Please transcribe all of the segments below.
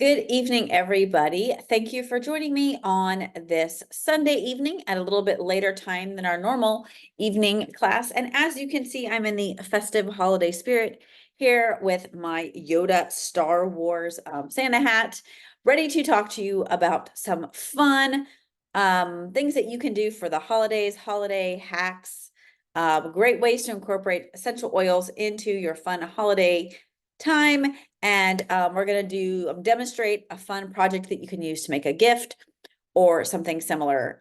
Good evening, everybody. Thank you for joining me on this Sunday evening at a little bit later time than our normal evening class. And as you can see, I'm in the festive holiday spirit here with my Yoda Star Wars Santa hat, ready to talk to you about some fun things that you can do for the holidays, holiday hacks, great ways to incorporate essential oils into your fun holiday time. And we're going to demonstrate a fun project that you can use to make a gift or something similar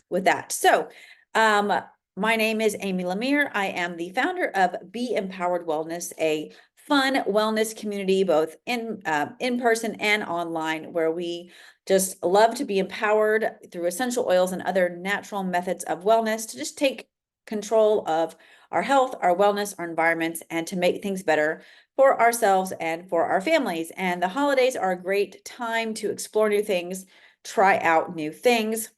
with that. So my name is Amy Lemire. I am the founder of Be Empowered Wellness, a fun wellness community, both in person and online, where we just love to be empowered through essential oils and other natural methods of wellness to just take control of our health, our wellness, our environments, and to make things better for ourselves and for our families. And the holidays are a great time to explore new things, try out new things.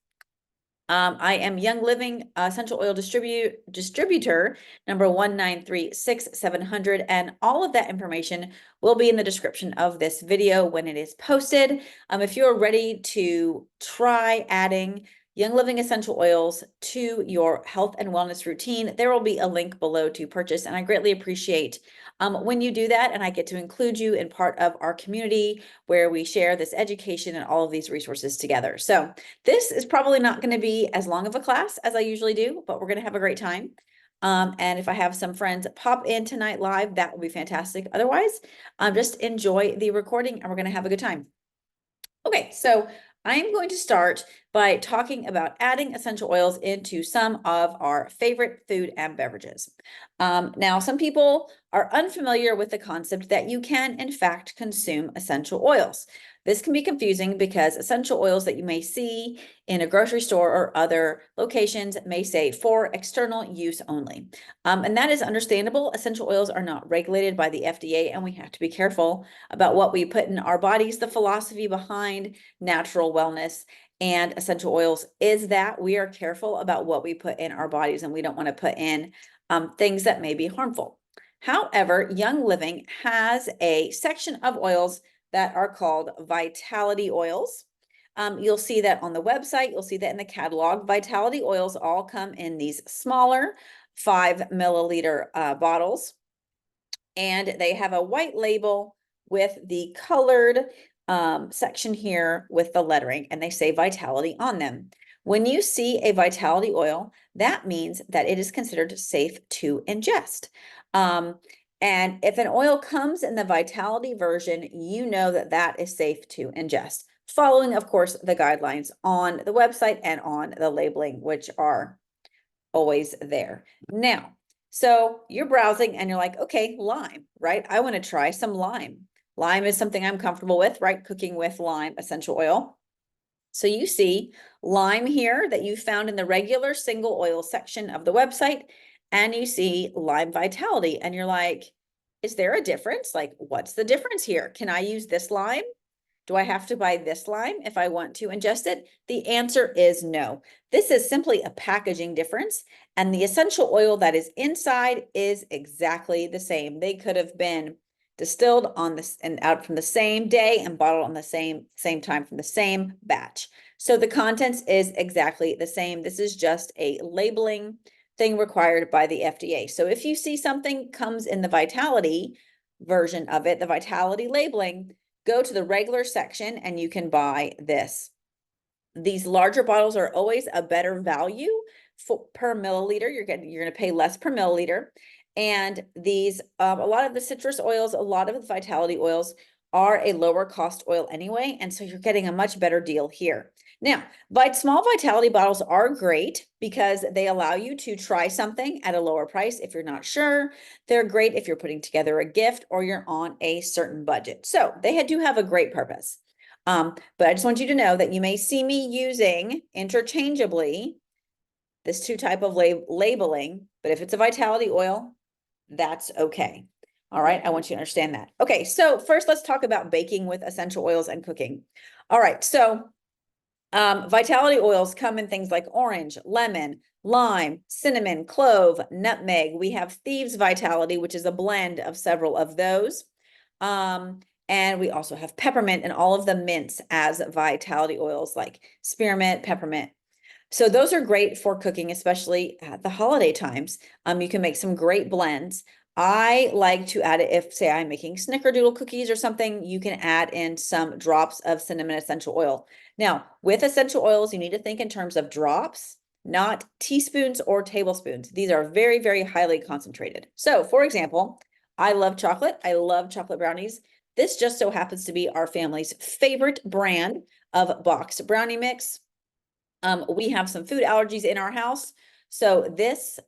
I am Young Living Essential Oil Distributor number 1936700, and all of that information will be in the description of this video when it is posted. If you're ready to try adding Young Living essential oils to your health and wellness routine, there will be a link below to purchase, and I greatly appreciate when you do that, and I get to include you in part of our community where we share this education and all of these resources together. So this is probably not going to be as long of a class as I usually do, but we're going to have a great time. And if I have some friends pop in tonight live, that will be fantastic. Otherwise, just enjoy the recording and we're going to have a good time. Okay, so I'm going to start by talking about adding essential oils into some of our favorite food and beverages. Now, some people are unfamiliar with the concept that you can, in fact, consume essential oils. This can be confusing because essential oils that you may see in a grocery store or other locations may say for external use only. And that is understandable. Essential oils are not regulated by the FDA, and we have to be careful about what we put in our bodies. The philosophy behind natural wellness and essential oils is that we are careful about what we put in our bodies, and we don't want to put in things that may be harmful. However, Young Living has a section of oils that are called vitality oils. You'll see that on the website. You'll see that in the catalog. Vitality oils all come in these smaller 5 milliliter bottles, and they have a white label with the colored section here with the lettering, and they say vitality on them. When you see a vitality oil, that means that it is considered safe to ingest. And if an oil comes in the vitality version, you know that that is safe to ingest, following, of course, the guidelines on the website and on the labeling, which are always there. Now, so you're browsing and you're like, okay, lime, right? I want to try some lime. Lime is something I'm comfortable with, right? Cooking with lime essential oil. So you see lime here that you found in the regular single oil section of the website, and you see lime vitality, and you're like, is there a difference? Like, what's the difference here? Can I use this lime? Do I have to buy this lime if I want to ingest it? The answer is no. This is simply a packaging difference, and the essential oil that is inside is exactly the same. They could have been distilled on this and out from the same day and bottled on the same time from the same batch. So the contents is exactly the same. This is just a labeling thing required by the FDA. So if you see something comes in the vitality version of it, the vitality labeling, go to the regular section and you can buy this. These larger bottles are always a better value per milliliter. You're going to pay less per milliliter. And these, a lot of the citrus oils, a lot of the vitality oils are a lower cost oil anyway. And so you're getting a much better deal here. Now, small vitality bottles are great because they allow you to try something at a lower price if you're not sure. They're great if you're putting together a gift or you're on a certain budget. So they do have a great purpose. But I just want you to know that you may see me using interchangeably this two type of labeling, but if it's a vitality oil, that's okay. All right, I want you to understand that. Okay, so first let's talk about baking with essential oils and cooking. All right, so vitality oils come in things like orange, lemon, lime, cinnamon, clove, nutmeg. We have Thieves Vitality, which is a blend of several of those. And we also have peppermint and all of the mints as vitality oils like spearmint, peppermint. So those are great for cooking, especially at the holiday times. You can make some great blends. I like to add it if, say, I'm making snickerdoodle cookies or something, you can add in some drops of cinnamon essential oil. Now, with essential oils, you need to think in terms of drops, not teaspoons or tablespoons. These are very, very highly concentrated. So, for example, I love chocolate. I love chocolate brownies. This just so happens to be our family's favorite brand of boxed brownie mix. We have some food allergies in our house. So this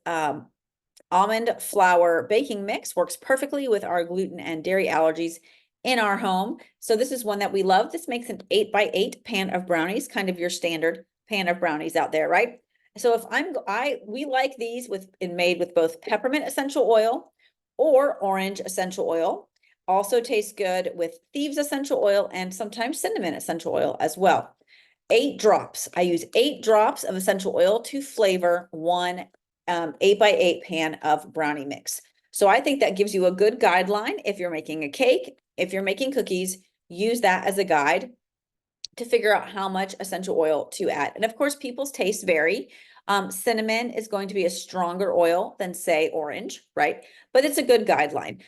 almond flour baking mix works perfectly with our gluten and dairy allergies in our home. So this is one that we love. This makes an 8x8 pan of brownies, kind of your standard pan of brownies out there, right? So if we like these made with both peppermint essential oil or orange essential oil. Also tastes good with thieves essential oil and sometimes cinnamon essential oil as well. 8 drops. I use 8 drops of essential oil to flavor one 8x8 pan of brownie mix. So I think that gives you a good guideline. If you're making a cake, if you're making cookies, use that as a guide to figure out how much essential oil to add. And of course, people's tastes vary. Cinnamon is going to be a stronger oil than, say, orange, right? But it's a good guideline.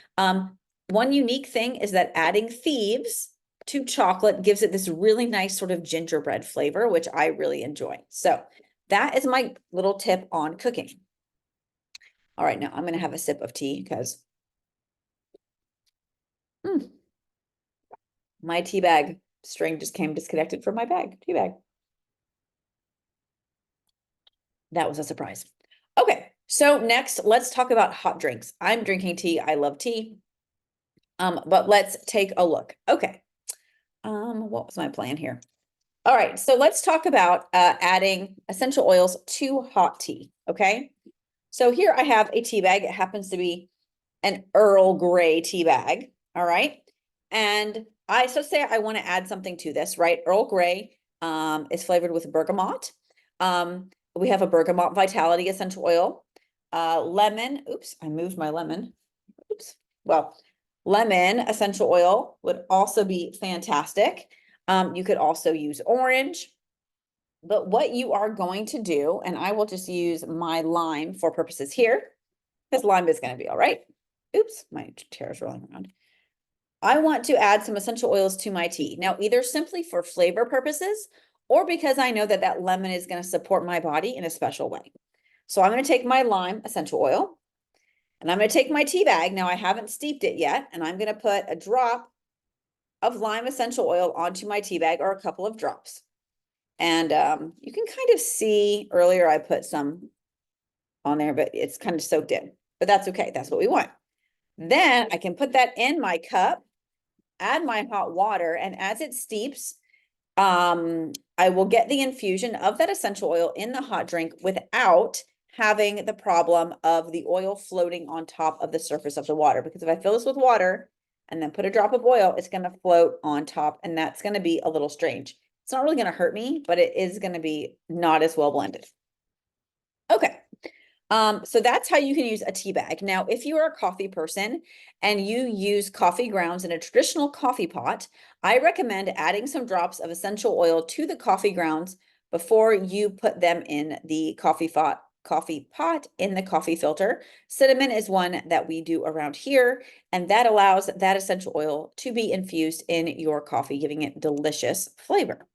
One unique thing is that adding thieves to chocolate gives it this really nice sort of gingerbread flavor, which I really enjoy. So that is my little tip on cooking. All right, now I'm going to have a sip of tea because my tea bag string just came disconnected from my tea bag. That was a surprise. Okay, so next let's talk about hot drinks. I'm drinking tea. I love tea. But let's take a look. Okay. What was my plan here? All right, so let's talk about adding essential oils to hot tea, okay? So here I have a tea bag. It happens to be an Earl Grey tea bag, all right? And so say I want to add something to this, right? Earl Grey is flavored with bergamot. We have a bergamot vitality essential oil. Lemon, oops, I moved my lemon. Oops, well, lemon essential oil would also be fantastic. You could also use orange. But what you are going to do, and I will just use my lime for purposes here, because lime is going to be all right. Oops, my chair is rolling around. I want to add some essential oils to my tea. Now, either simply for flavor purposes or because I know that that lemon is going to support my body in a special way. So I'm going to take my lime essential oil and I'm going to take my tea bag. Now, I haven't steeped it yet, and I'm going to put a drop of lime essential oil onto my tea bag, or a couple of drops. And you can kind of see earlier I put some on there, but it's kind of soaked in. But that's okay. That's what we want. Then I can put that in my cup, add my hot water, and as it steeps, I will get the infusion of that essential oil in the hot drink without having the problem of the oil floating on top of the surface of the water. Because if I fill this with water and then put a drop of oil, it's going to float on top, and that's going to be a little strange. It's not really going to hurt me, but it is going to be not as well blended. Okay. So that's how you can use a tea bag. Now, if you are a coffee person and you use coffee grounds in a traditional coffee pot, I recommend adding some drops of essential oil to the coffee grounds before you put them in the coffee pot in the coffee filter. Cinnamon is one that we do around here, and that allows that essential oil to be infused in your coffee, giving it delicious flavor.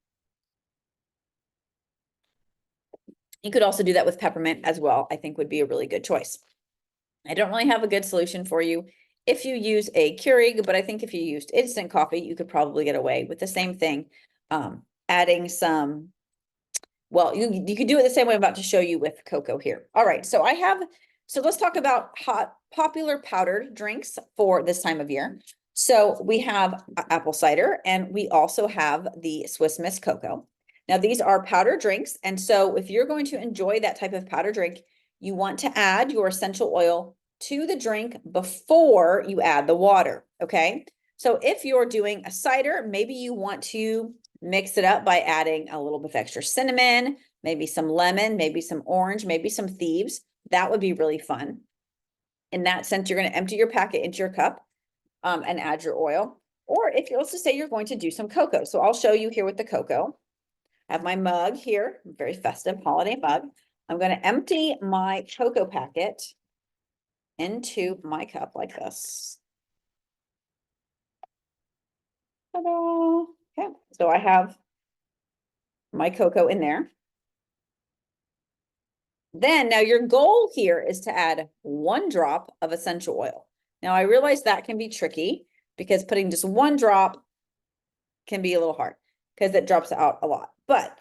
You could also do that with peppermint as well, I think would be a really good choice. I don't really have a good solution for you if you use a Keurig, but I think if you used instant coffee, you could probably get away with the same thing. Adding some, well, you could do it the same way I'm about to show you with cocoa here. All right, so let's talk about popular powdered drinks for this time of year. So we have apple cider, and we also have the Swiss Miss cocoa. Now, these are powder drinks, and so if you're going to enjoy that type of powder drink, you want to add your essential oil to the drink before you add the water, okay? So if you're doing a cider, maybe you want to mix it up by adding a little bit of extra cinnamon, maybe some lemon, maybe some orange, maybe some thieves. That would be really fun. In that sense, you're going to empty your packet into your cup and add your oil. Or if you're, let's just say you're going to do some cocoa. So I'll show you here with the cocoa. I have my mug here, very festive holiday mug. I'm going to empty my cocoa packet into my cup like this. Ta-da! Okay, so I have my cocoa in there. Then now your goal here is to add 1 drop of essential oil. Now I realize that can be tricky because putting just 1 drop can be a little hard because it drops out a lot. But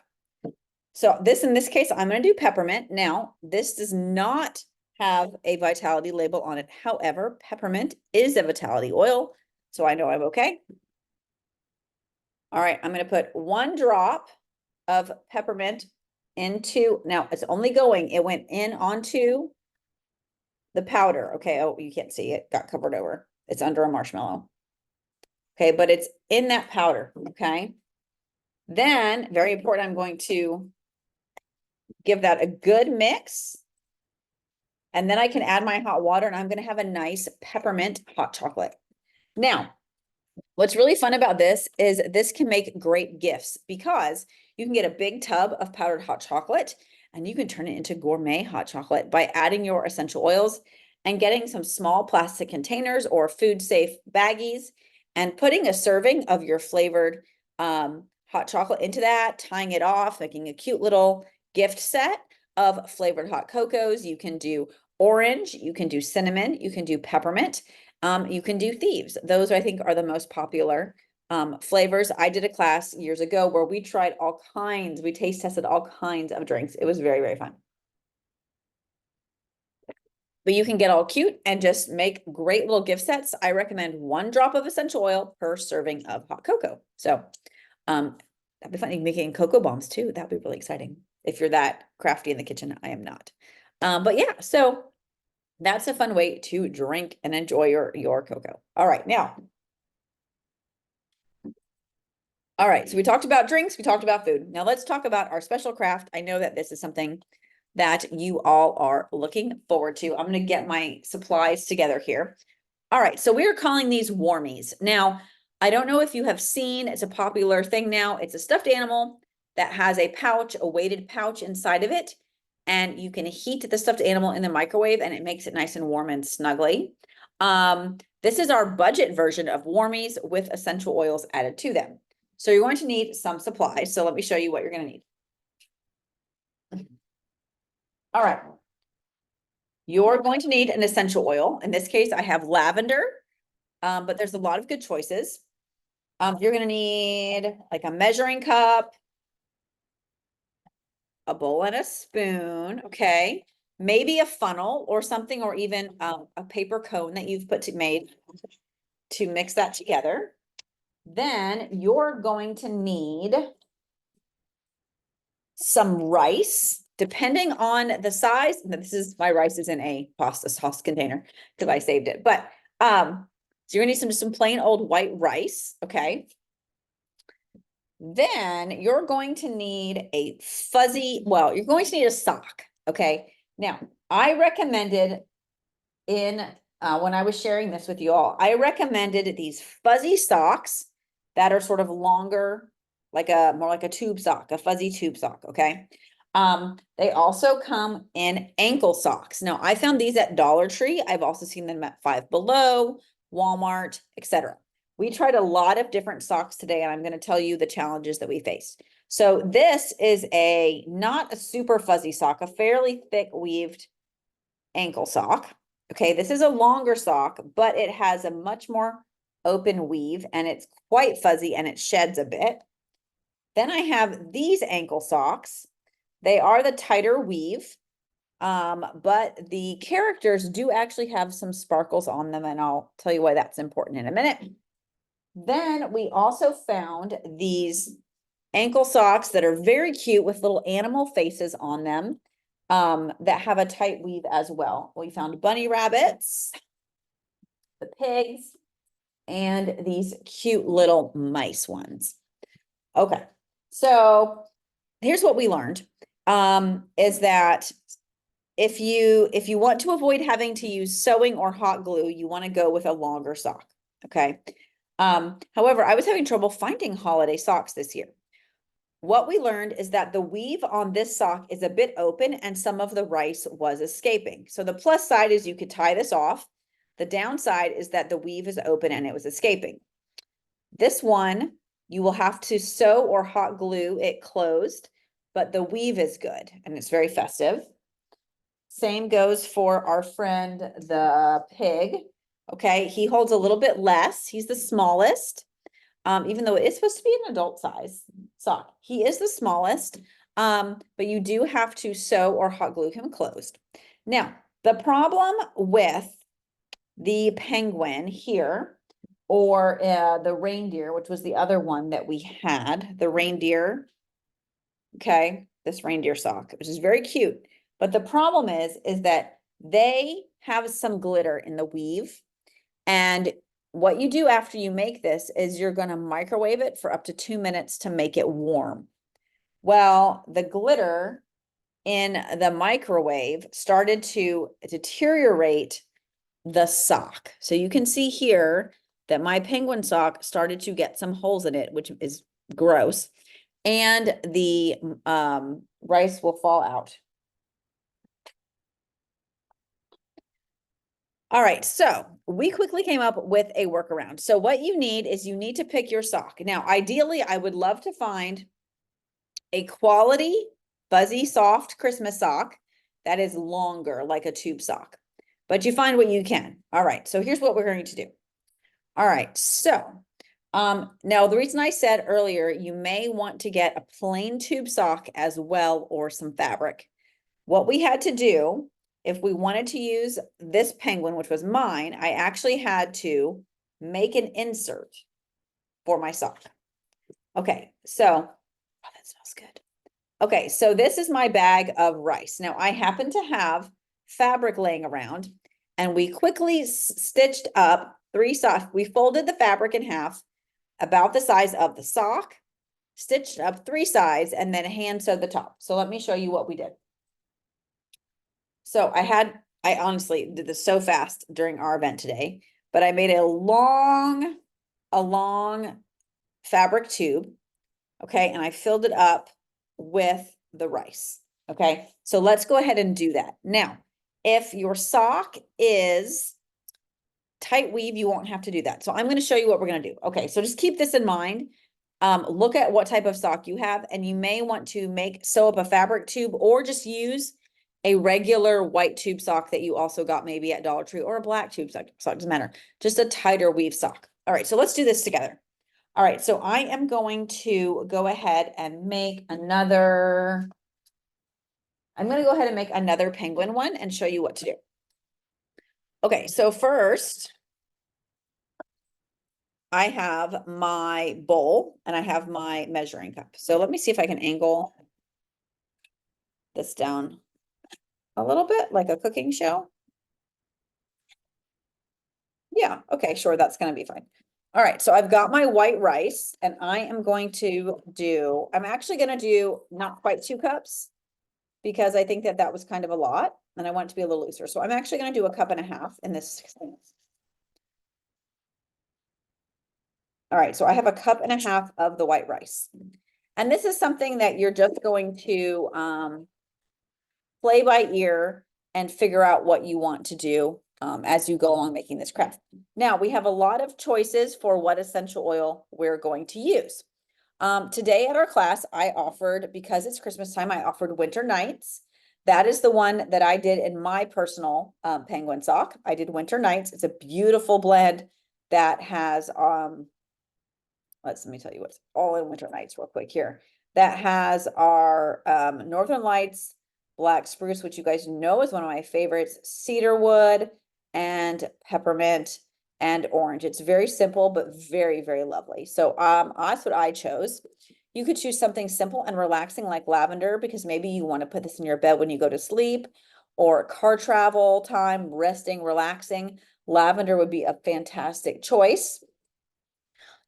so this, in this case, I'm going to do peppermint. Now, this does not have a vitality label on it. However, peppermint is a vitality oil, so I know I'm okay. All right, I'm going to put 1 drop of peppermint into, now it's only going, it went in onto the powder. Okay, oh, you can't see it, got covered over. It's under a marshmallow. Okay, but it's in that powder, okay? Then, very important, I'm going to give that a good mix. And then I can add my hot water and I'm going to have a nice peppermint hot chocolate. Now, what's really fun about this is this can make great gifts because you can get a big tub of powdered hot chocolate and you can turn it into gourmet hot chocolate by adding your essential oils and getting some small plastic containers or food safe baggies and putting a serving of your flavored hot chocolate into that, tying it off, making a cute little gift set of flavored hot cocos. You can do orange, you can do cinnamon, you can do peppermint, you can do thieves. Those I think are the most popular flavors. I did a class years ago where we tried all kinds, we taste tested all kinds of drinks. It was very, very fun. But you can get all cute and just make great little gift sets. I recommend 1 drop of essential oil per serving of hot cocoa. So that'd be fun. You can making cocoa bombs too. That'd be really exciting. If you're that crafty in the kitchen, I am not. But yeah, so that's a fun way to drink and enjoy your cocoa. All right, now. All right, so we talked about drinks, we talked about food. Now let's talk about our special craft. I know that this is something that you all are looking forward to. I'm going to get my supplies together here. All right, so we're calling these warmies. Now, I don't know if you have seen, it's a popular thing now. It's a stuffed animal that has a pouch, a weighted pouch inside of it, and you can heat the stuffed animal in the microwave and it makes it nice and warm and snuggly. This is our budget version of warmies with essential oils added to them. So you're going to need some supplies. So let me show you what you're going to need. All right. You're going to need an essential oil. In this case, I have lavender, but there's a lot of good choices. You're going to need like a measuring cup, a bowl and a spoon, okay? Maybe a funnel or something, or even a paper cone that you've made to mix that together. Then you're going to need some rice, depending on the size. This is, my rice is in a pasta sauce container because I saved it. But so you're gonna need some plain old white rice, okay? Then you're going to need a fuzzy, well, you're going to need a sock, okay? Now, I recommended in when I was sharing this with you all, I recommended these fuzzy socks that are sort of longer, like more like a tube sock, a fuzzy tube sock, okay? They also come in ankle socks. Now, I found these at Dollar Tree. I've also seen them at Five Below, Walmart, etc. We tried a lot of different socks today, and I'm going to tell you the challenges that we faced. So this is not a super fuzzy sock, a fairly thick weaved ankle sock. Okay, this is a longer sock, but it has a much more open weave and it's quite fuzzy and it sheds a bit. Then I have these ankle socks. They are the tighter weave, but the characters do actually have some sparkles on them, and I'll tell you why that's important in a minute. Then we also found these ankle socks that are very cute with little animal faces on them, that have a tight weave as well. We found bunny rabbits, the pigs, and these cute little mice ones. Okay, so here's what we learned, is that if you want to avoid having to use sewing or hot glue, you want to go with a longer sock, okay? However, I was having trouble finding holiday socks this year. What we learned is that the weave on this sock is a bit open and some of the rice was escaping. So the plus side is you could tie this off. The downside is that the weave is open and it was escaping. This one, you will have to sew or hot glue it closed, but the weave is good and it's very festive. Same goes for our friend, the pig. Okay, he holds a little bit less. He's the smallest. Even though it is supposed to be an adult size sock. He is the smallest, but you do have to sew or hot glue him closed. Now, the problem with the penguin here, or the reindeer, which was the other one that we had, the reindeer, okay, this reindeer sock, which is very cute. But the problem is that they have some glitter in the weave, and what you do after you make this is you're going to microwave it for up to 2 minutes to make it warm. Well, the glitter in the microwave started to deteriorate the sock. So you can see here that my penguin sock started to get some holes in it, which is gross, and the rice will fall out. All right, so we quickly came up with a workaround. So what you need is you need to pick your sock. Now, ideally, I would love to find a quality, fuzzy, soft Christmas sock that is longer, like a tube sock. But you find what you can. All right, so here's what we're going to do. All right, so now the reason I said earlier, you may want to get a plain tube sock as well, or some fabric. What we had to do, if we wanted to use this penguin, which was mine, I actually had to make an insert for my sock. Okay, so, oh, that smells good. Okay, so this is my bag of rice. Now I happen to have fabric laying around, and we quickly stitched up 3 socks. We folded the fabric in half, about the size of the sock, stitched up 3 sides, and then hand sewed the top. So let me show you what we did. So I honestly did this so fast during our event today, but I made a long fabric tube, okay, and I filled it up with the rice, okay? So let's go ahead and do that. Now, if your sock is tight weave, you won't have to do that. So I'm going to show you what we're going to do. Okay, so just keep this in mind. Look at what type of sock you have, and you may want to sew up a fabric tube, or just use a regular white tube sock that you also got maybe at Dollar Tree, or a black tube sock, doesn't matter. Just a tighter weave sock. All right, so let's do this together. All right, so I am going to go ahead and make another, I'm going to go ahead and make another penguin one and show you what to do. Okay, so first, I have my bowl and I have my measuring cup. So let me see if I can angle this down a little bit, like a cooking show. Yeah, okay, sure, that's gonna be fine. All right, so I've got my white rice, and I am going to do, I'm actually gonna do not quite 2 cups, because I think that was kind of a lot, and I want it to be a little looser. So I'm actually gonna do 1.5 cups in this. All right, so I have 1.5 cups of the white rice. And this is something that you're just going to play by ear and figure out what you want to do as you go along making this craft. Now, we have a lot of choices for what essential oil we're going to use. Today at our class, I offered, because it's Christmas time, I offered Winter Nights. That is the one that I did in my personal penguin sock. I did Winter Nights. It's a beautiful blend that has, let me tell you what's all in Winter Nights real quick here. That has our Northern Lights, black spruce, which you guys know is one of my favorites, cedarwood, and peppermint, and orange. It's very simple, but very, very lovely. So that's what I chose. You could choose something simple and relaxing like lavender, because maybe you want to put this in your bed when you go to sleep, or car travel time, resting, relaxing. Lavender would be a fantastic choice.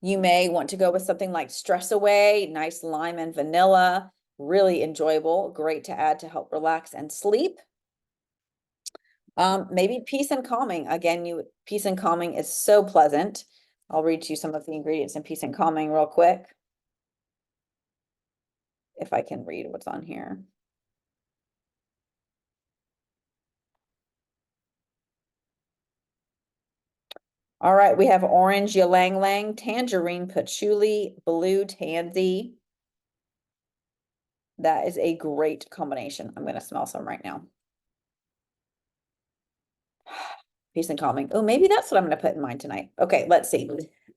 You may want to go with something like Stress Away, nice lime and vanilla, really enjoyable, great to add to help relax and sleep. Maybe Peace and Calming. Again, Peace and Calming is so pleasant. I'll read to you some of the ingredients in Peace and Calming real quick. If I can read what's on here. All right, we have orange ylang ylang, tangerine patchouli, blue tansy. That is a great combination. I'm gonna smell some right now. Peace and Calming. Oh, maybe that's what I'm gonna put in mine tonight. Okay, let's see.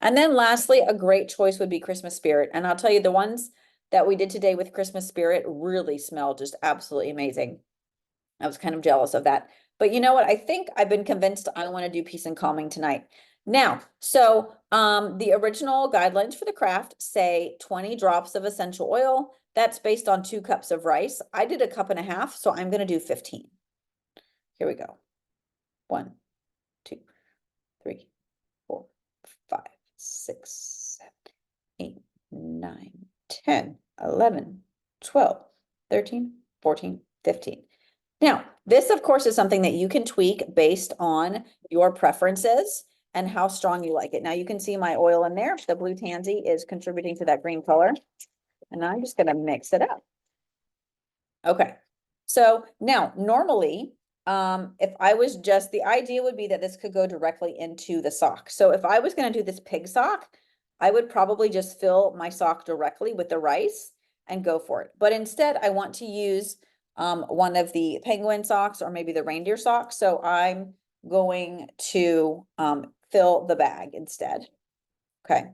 And then lastly, a great choice would be Christmas Spirit. And I'll tell you, the ones that we did today with Christmas Spirit really smell just absolutely amazing. I was kind of jealous of that. But you know what? I think I've been convinced I want to do Peace and Calming tonight. Now, so the original guidelines for the craft say 20 drops of essential oil. That's based on 2 cups of rice. I did a cup and a half, so I'm going to do 15. Here we go. 1, 2, 3, 4, 5, 6, 7, 8, 9, 10, 11, 12, 13, 14, 15. Now, this, of course, is something that you can tweak based on your preferences and how strong you like it. Now, you can see my oil in there. The blue tansy is contributing to that green color. And I'm just going to mix it up. Okay. So now, normally, if I was just, the idea would be that this could go directly into the sock. So if I was going to do this pig sock, I would probably just fill my sock directly with the rice and go for it. But instead, I want to use one of the penguin socks or maybe the reindeer socks. So I'm going to fill the bag instead. Okay.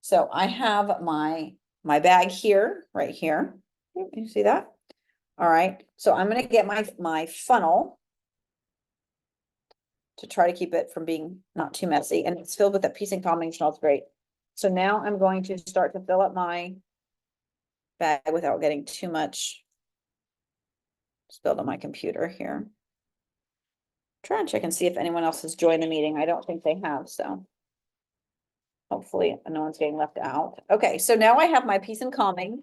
So I have my bag here, right here. You see that? All right. So I'm going to get my funnel to try to keep it from being not too messy. And it's filled with that Peace and Calming, smells great. So now I'm going to start to fill up my bag without getting too much spilled on my computer here. Try and check and see if anyone else has joined the meeting. I don't think they have, so hopefully no one's getting left out. Okay, so now I have my Peace and Calming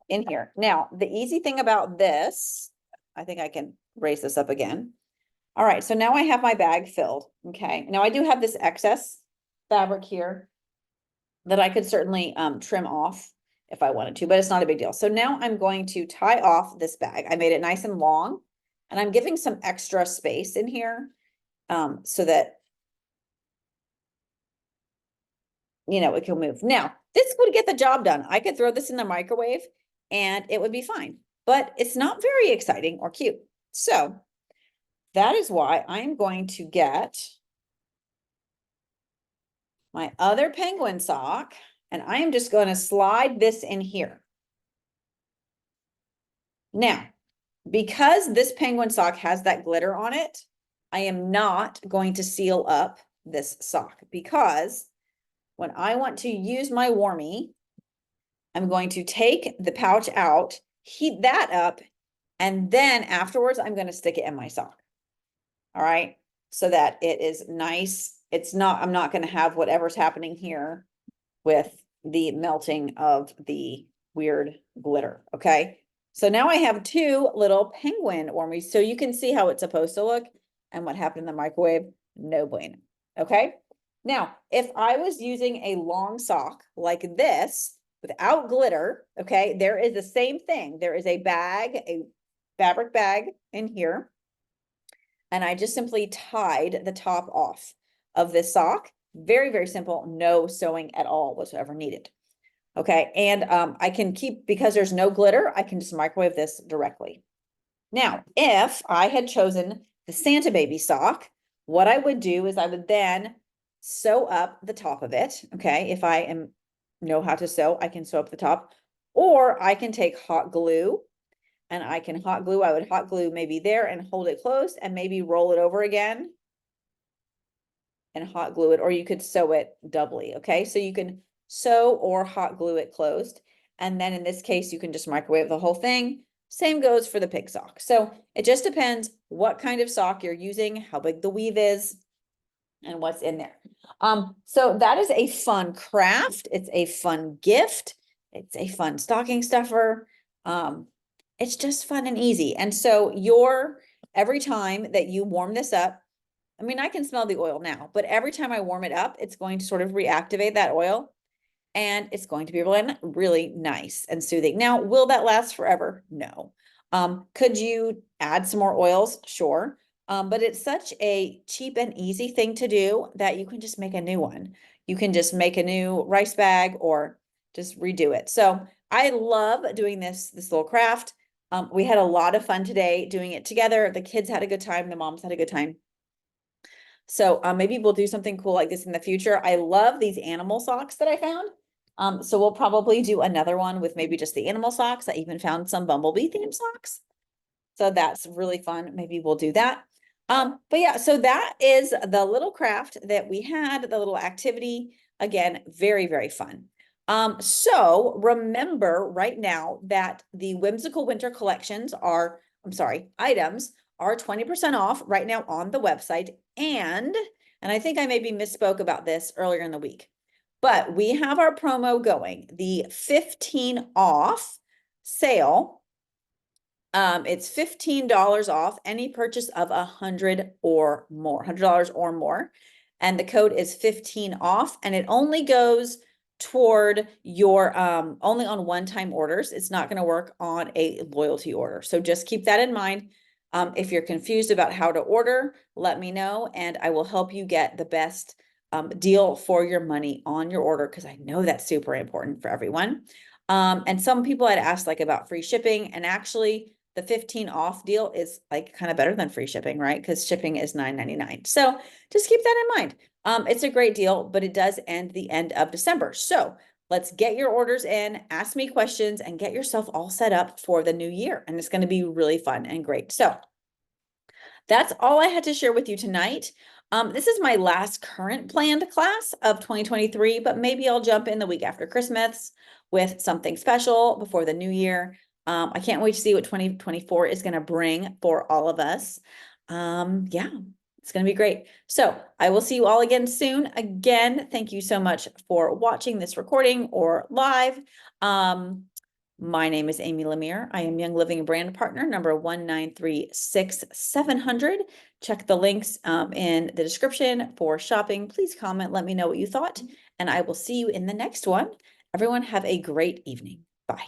in here. Now, the easy thing about this, I think I can raise this up again. All right, so now I have my bag filled, okay? Now I do have this excess fabric here that I could certainly trim off if I wanted to, but it's not a big deal. So now I'm going to tie off this bag. I made it nice and long, and I'm giving some extra space in here so that, you know, it can move. Now, this would get the job done. I could throw this in the microwave and it would be fine, but it's not very exciting or cute. So that is why I'm going to get my other penguin sock, and I am just going to slide this in here. Now, because this penguin sock has that glitter on it, I am not going to seal up this sock, because when I want to use my warmie, I'm going to take the pouch out, heat that up, and then afterwards I'm going to stick it in my sock. All right, so that it is nice. It's not, I'm not going to have whatever's happening here with the melting of the weird glitter. Okay, so now I have 2 little penguin warmies, so you can see how it's supposed to look and what happened in the microwave. No bueno. Okay, now if I was using a long sock like this without glitter, okay, there is the same thing. There is a bag, a fabric bag in here, and I just simply tied the top off of this sock. Very, very simple, no sewing at all whatsoever needed. Okay, and I can keep, because there's no glitter, I can just microwave this directly. Now, if I had chosen the Santa baby sock, what I would do is I would then sew up the top of it. Okay, if I know how to sew, I can sew up the top, or I can take hot glue and I can hot glue. I would hot glue maybe there and hold it closed and maybe roll it over again and hot glue it, or you could sew it doubly. Okay, so you can sew or hot glue it closed. And then in this case, you can just microwave the whole thing. Same goes for the pig sock. So it just depends what kind of sock you're using, how big the weave is, and what's in there. So that is a fun craft. It's a fun gift. It's a fun stocking stuffer. It's just fun and easy. And so every time that you warm this up, I mean, I can smell the oil now, but every time I warm it up, it's going to sort of reactivate that oil and it's going to be really, really nice and soothing. Now, will that last forever? No. Could you add some more oils? Sure. But it's such a cheap and easy thing to do that you can just make a new one. You can just make a new rice bag or just redo it. So I love doing this little craft. We had a lot of fun today doing it together. The kids had a good time. The moms had a good time. So maybe we'll do something cool like this in the future. I love these animal socks that I found. So we'll probably do another one with maybe just the animal socks. I even found some bumblebee themed socks. So that's really fun. Maybe we'll do that. But yeah, so that is the little craft that we had, the little activity. Again, very, very fun. So remember right now that the whimsical winter collections are, items are 20% off right now on the website. And I think I maybe misspoke about this earlier in the week, but we have our promo going, the 15 off sale. It's $15 off any purchase of $100 or more, $100 or more. And the code is 15 off, and it only goes toward your only on one-time orders. It's not going to work on a loyalty order. So just keep that in mind. If you're confused about how to order, let me know, and I will help you get the best deal for your money on your order, because I know that's super important for everyone. And some people had asked like about free shipping, and actually the 15 off deal is like kind of better than free shipping, right? Because shipping is $9.99. So just keep that in mind. It's a great deal, but it does end the end of December. So let's get your orders in, ask me questions, and get yourself all set up for the new year. And it's going to be really fun and great. So that's all I had to share with you tonight. This is my last current planned class of 2023, but maybe I'll jump in the week after Christmas with something special before the new year. I can't wait to see what 2024 is going to bring for all of us. Yeah, it's going to be great. So I will see you all again soon. Again, thank you so much for watching this recording or live. My name is Amy Lemire. I am Young Living brand partner number 1936700. Check the links in the description for shopping. Please comment, let me know what you thought, and I will see you in the next one. Everyone have a great evening. Bye.